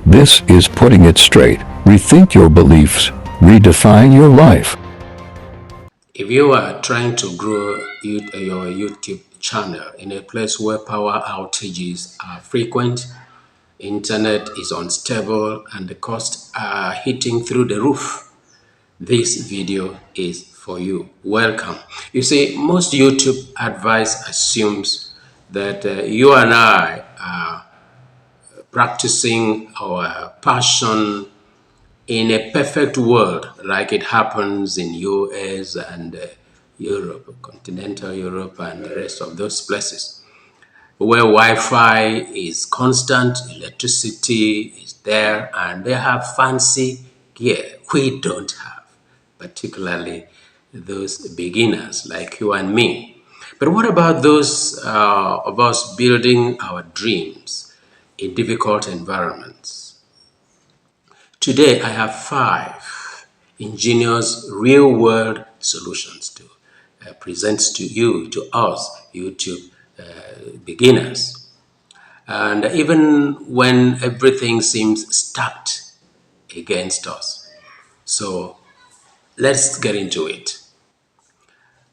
This is Putting It Straight. Rethink your beliefs. Redefine your life. If you are trying to grow your YouTube channel in a place where power outages are frequent, internet is unstable, and the costs are hitting through the roof, this video is for you. Welcome. You see, most YouTube advice assumes that you and I are practicing our passion in a perfect world like it happens in US and Europe, continental Europe and the rest of those places where Wi-Fi is constant, electricity is there, and they have fancy gear we don't have, particularly those beginners like you and me. But what about those of us building our dreams in difficult environments? Today, I have 5 ingenious real-world solutions to present to you, to us, YouTube beginners. And even when everything seems stacked against us. So let's get into it.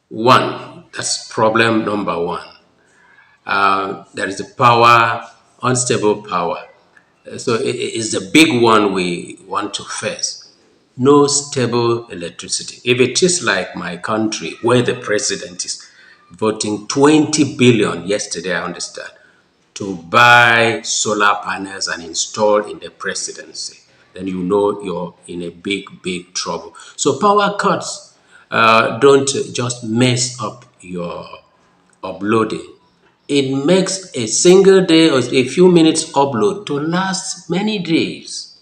1, that's problem number 1. There is a power, unstable power. So it's the big one we want to face. No stable electricity. If it is like my country, where the president is voting 20 billion yesterday, I understand, to buy solar panels and install in the presidency, then you know you're in a big trouble. So power cuts don't just mess up your uploading. It makes a single day or a few minutes upload to last many days,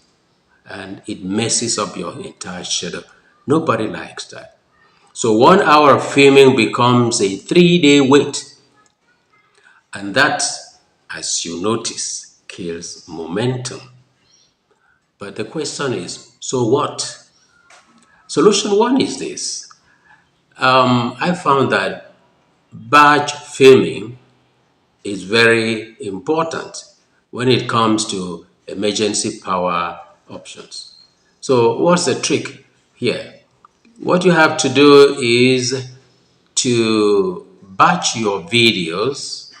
and it messes up your entire schedule. Nobody likes that. So 1 hour of filming becomes a 3-day wait, and that, as you notice, kills momentum. But the question is, so what? Solution 1 is this. I found that batch filming is very important when it comes to emergency power options. So what's the trick here? What you have to do is to batch your videos,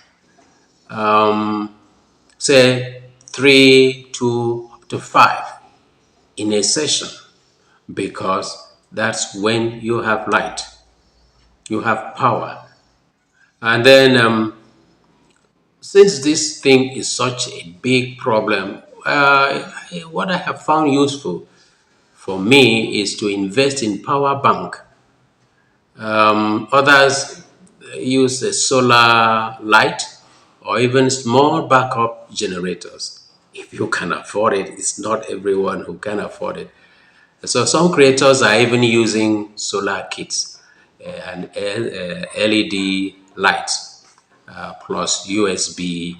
say 3, 2, up to 5 in a session, because that's when you have light, you have power. And then since this thing is such a big problem, what I have found useful for me is to invest in power bank. Others use a solar light or even small backup generators. If you can afford it, it's not everyone who can afford it. So some creators are even using solar kits and LED lights plus USB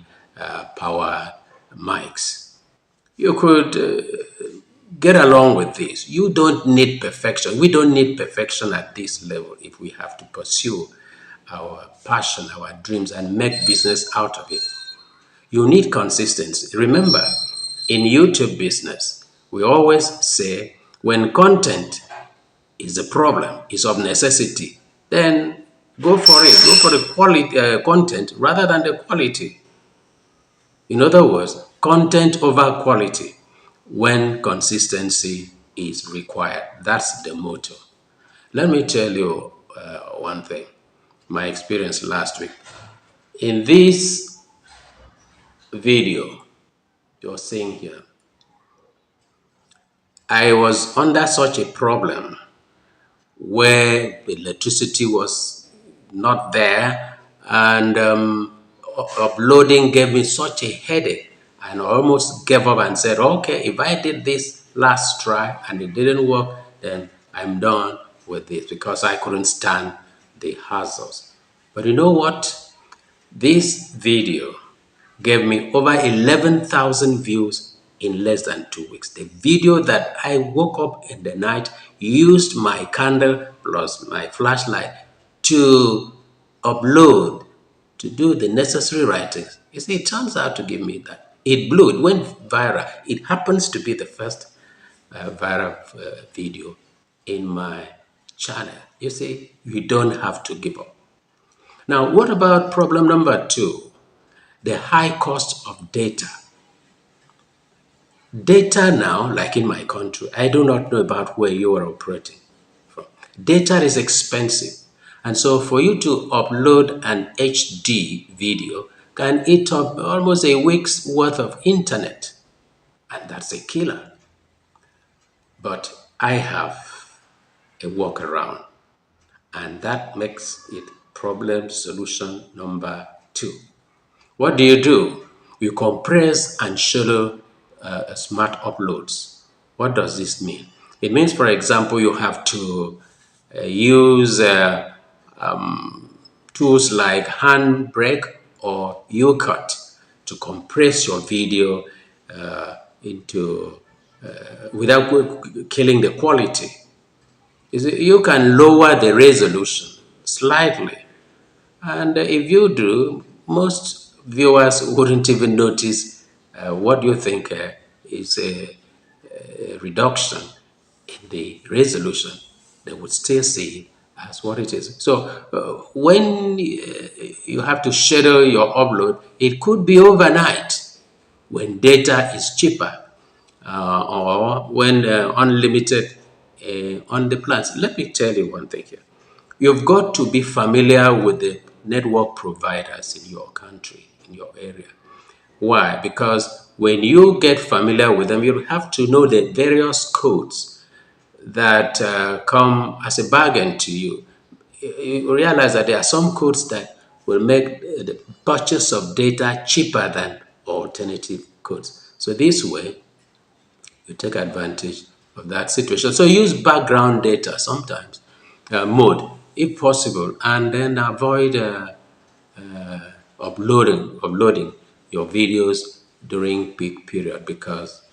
power mics. You could get along with this. You don't need perfection. We don't need perfection at this level if we have to pursue our passion, our dreams, and make business out of it. You need consistency. Remember, in YouTube business, we always say when content is the problem, is of necessity, then go for it. Go for the quality content rather than the quality. In other words, content over quality when consistency is required. That's the motto. Let me tell you one thing, my experience last week. In this video you're seeing here, I was under such a problem where the electricity was not there, and uploading gave me such a headache, and I almost gave up and said, okay, if I did this last try and it didn't work, then I'm done with this, because I couldn't stand the hassles. But you know what? This video gave me over 11,000 views in less than 2 weeks. The video that I woke up in the night, used my candle plus my flashlight to upload, to do the necessary writings. You see, it turns out to give me that It blew, it went viral. It happens to be the first viral video in my channel. You see, you don't have to give up. Now, what about problem number two? The high cost of data. Data now, like in my country, I do not know about where you are operating from. Data is expensive. And so for you to upload an HD video can eat up almost a week's worth of internet. And that's a killer. But I have a workaround. And that makes it problem solution number two. What do? You compress and schedule smart uploads. What does this mean? It means, for example, you have to use tools like Handbrake or UCut to compress your video into without killing the quality. You can lower the resolution slightly, and if you do, most viewers wouldn't even notice what you think is a reduction in the resolution. They would still see it as what it is. So when you have to schedule your upload, it could be overnight when data is cheaper or when unlimited on the plans. Let me tell you one thing here. You've got to be familiar with the network providers in your country, in your area. Why? Because when you get familiar with them, you have to know the various codes that come as a bargain to you. You realize that there are some codes that will make the purchase of data cheaper than alternative codes. So this way, you take advantage of that situation. So use background data sometimes, mode, if possible, and then avoid uploading your videos during peak period, because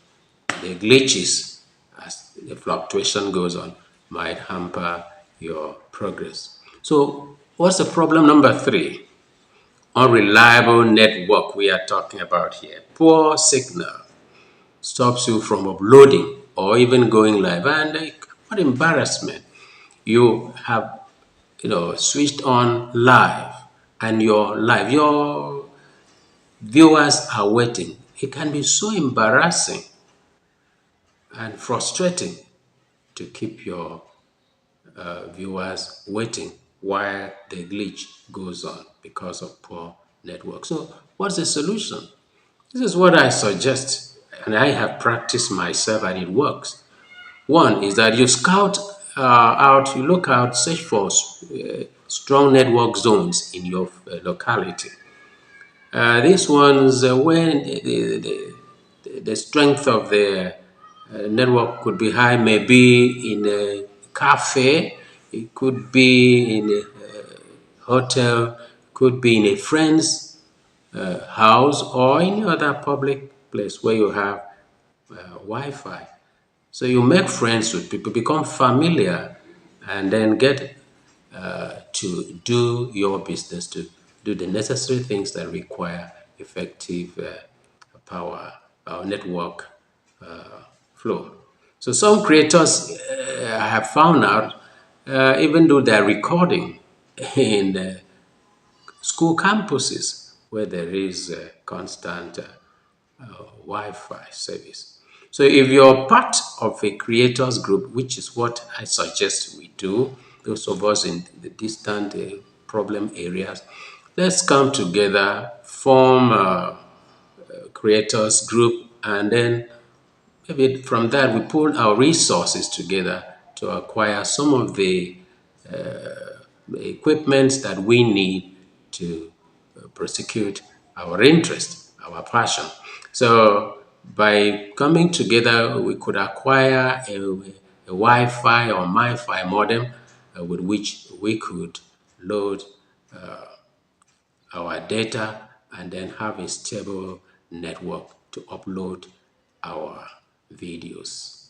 the glitches as the fluctuation goes on might hamper your progress. So what's the problem number three? Unreliable network we are talking about here. Poor signal stops you from uploading or even going live. And what embarrassment! You have switched on live, and your viewers are waiting. It can be so embarrassing and frustrating to keep your viewers waiting while the glitch goes on because of poor network. So what's the solution? This is what I suggest, and I have practiced myself, and it works. One is that you scout you look out, search for strong network zones in your locality. These ones, when the strength of the network could be high, maybe in a cafe, it could be in a hotel, could be in a friend's house, or any other public place where you have Wi-Fi. So you make friends with people, become familiar, and then get to do your business, to do the necessary things that require effective power or network flow. So some creators have found out, even though they're recording in school campuses where there is constant Wi-Fi service. So if you're part of a creators group, which is what I suggest we do, those of us in the distant problem areas, let's come together, form a creators group, and then maybe from that we pull our resources together to acquire some of the equipment that we need to prosecute our interest, our passion. So by coming together, we could acquire a Wi-Fi or MiFi modem with which we could load our data and then have a stable network to upload our videos.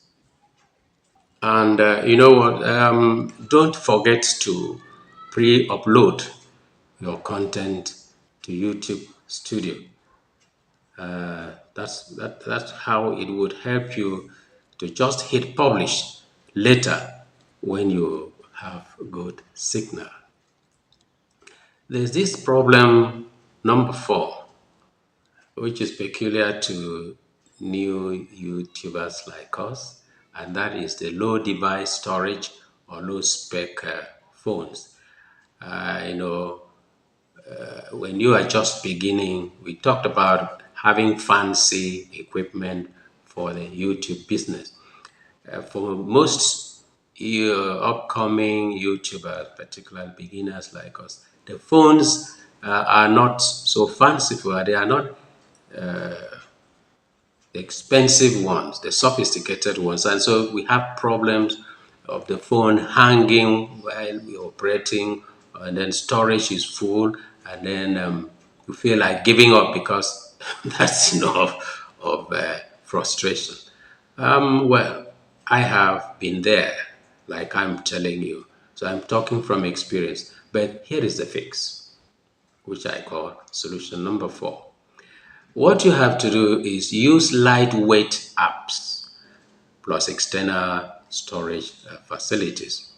And you know what? Don't forget to pre-upload your content to YouTube Studio. That's how it would help you to just hit publish later when you have good signal. There's this problem number 4, which is peculiar to new YouTubers like us, and that is the low device storage or low spec phones. You know, when you are just beginning, we talked about having fancy equipment for the YouTube business. For most upcoming YouTubers, particularly beginners like us, the phones are not so fanciful. They are not the expensive ones, the sophisticated ones. And so we have problems of the phone hanging while we're operating, and then storage is full, and then you feel like giving up because that's enough of frustration. Well, I have been there, like I'm telling you. So I'm talking from experience. But here is the fix, which I call solution number 4. What you have to do is use lightweight apps plus external storage facilities.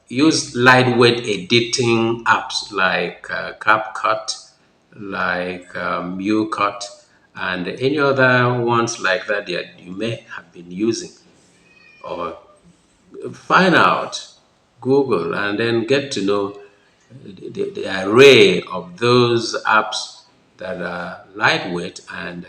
Use lightweight editing apps like CapCut, like UCut, and any other ones like that you may have been using. Or find out, Google, and then get to know the array of those apps that are lightweight and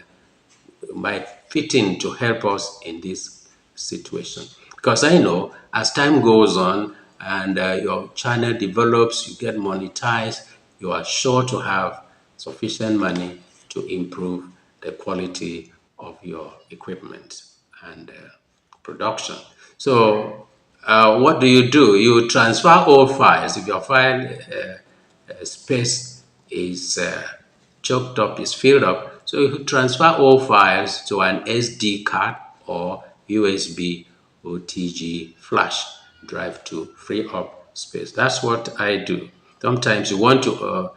might fit in to help us in this situation. Because I know as time goes on and your channel develops, you get monetized, you are sure to have sufficient money to improve the quality of your equipment and production. So, what do? You transfer all files. If your file space is choked up, is filled up. So you transfer all files to an SD card or USB OTG flash drive to free up space. That's what I do. Sometimes you want to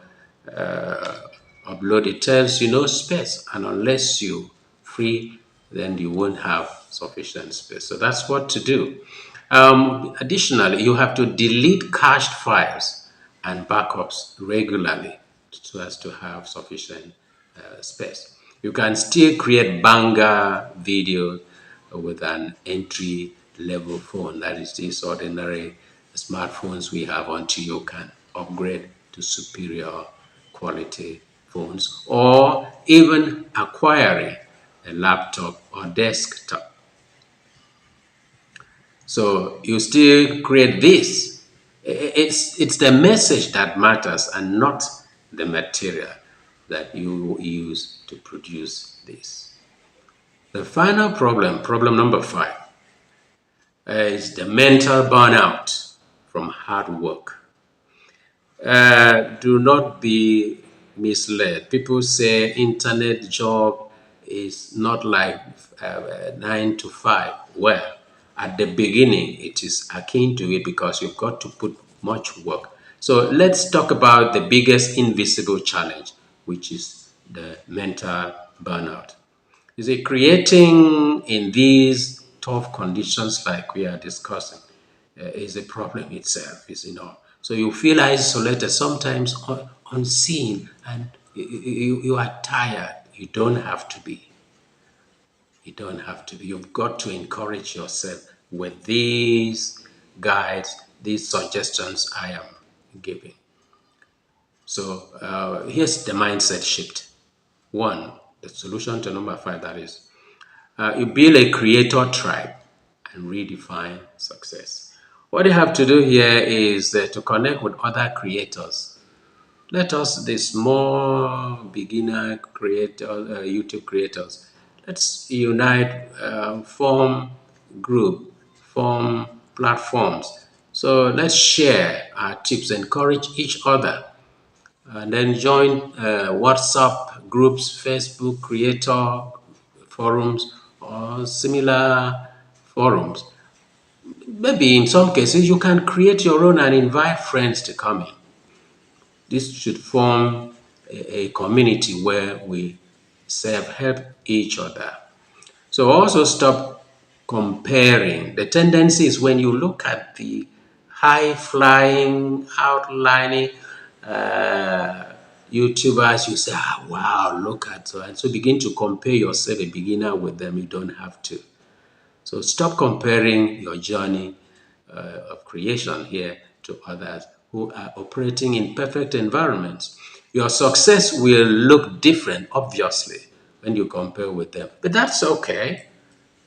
upload, it tells you no space, and unless you free, then you won't have sufficient space. So that's what to do. Additionally, you have to delete cached files and backups regularly so as to have sufficient space. You can still create banger videos with an entry level phone, that is these ordinary smartphones we have, until you can upgrade to superior quality phones, or even acquiring a laptop or desktop. So you still create this. It's the message that matters and not the material that you use to produce this. The final problem number 5, is the mental burnout from hard work. Do not be misled. People say internet job is not like 9 to 5. Well, at the beginning, it is akin to it because you've got to put much work. So let's talk about the biggest invisible challenge, which is the mental burnout. You see, creating in these tough conditions like we are discussing is a problem itself, So you feel isolated, sometimes unseen, and you are tired. You don't have to be. You don't have to be. You've got to encourage yourself with these guides, these suggestions I am giving. So here's the mindset shift. 1, the solution to number 5, that is, you build a creator tribe and redefine success. What you have to do here is to connect with other creators. Let us, the small beginner YouTube creators, let's unite, form group, form platforms. So let's share our tips, encourage each other, and then join WhatsApp groups, Facebook creator forums, or similar forums. Maybe in some cases you can create your own and invite friends to come in. This should form a community where we help each other. So also stop comparing. The tendency is when you look at the high-flying, outlining YouTubers, you say, ah, wow, look at so. And so begin to compare yourself, a beginner, with them. You don't have to. So stop comparing your journey of creation here to others who are operating in perfect environments. Your success will look different, obviously, when you compare with them. But that's okay.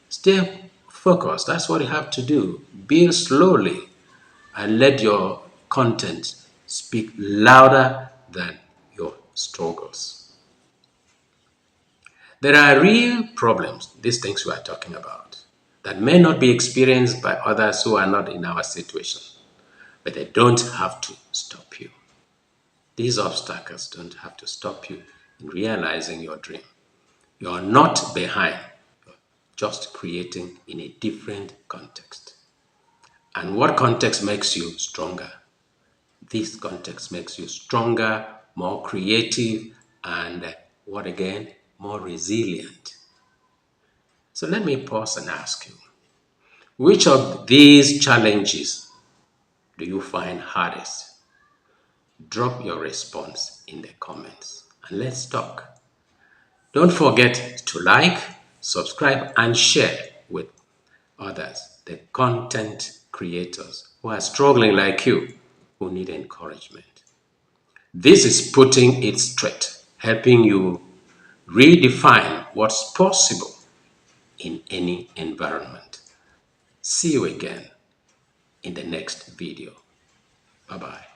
Stay focused. That's what you have to do. Build slowly and let your content speak louder than your struggles. There are real problems, these things we are talking about, that may not be experienced by others who are not in our situation, but they don't have to stop you. These obstacles don't have to stop you in realizing your dream. You're not behind, you're just creating in a different context. And what context makes you stronger? This context makes you stronger, more creative, and what again? More resilient. So let me pause and ask you, which of these challenges do you find hardest? Drop your response in the comments and let's talk. Don't forget to like, subscribe, and share with others, the content creators who are struggling like you, who need encouragement. This is putting it straight, helping you redefine what's possible in any environment. See you again in the next video. Bye-bye.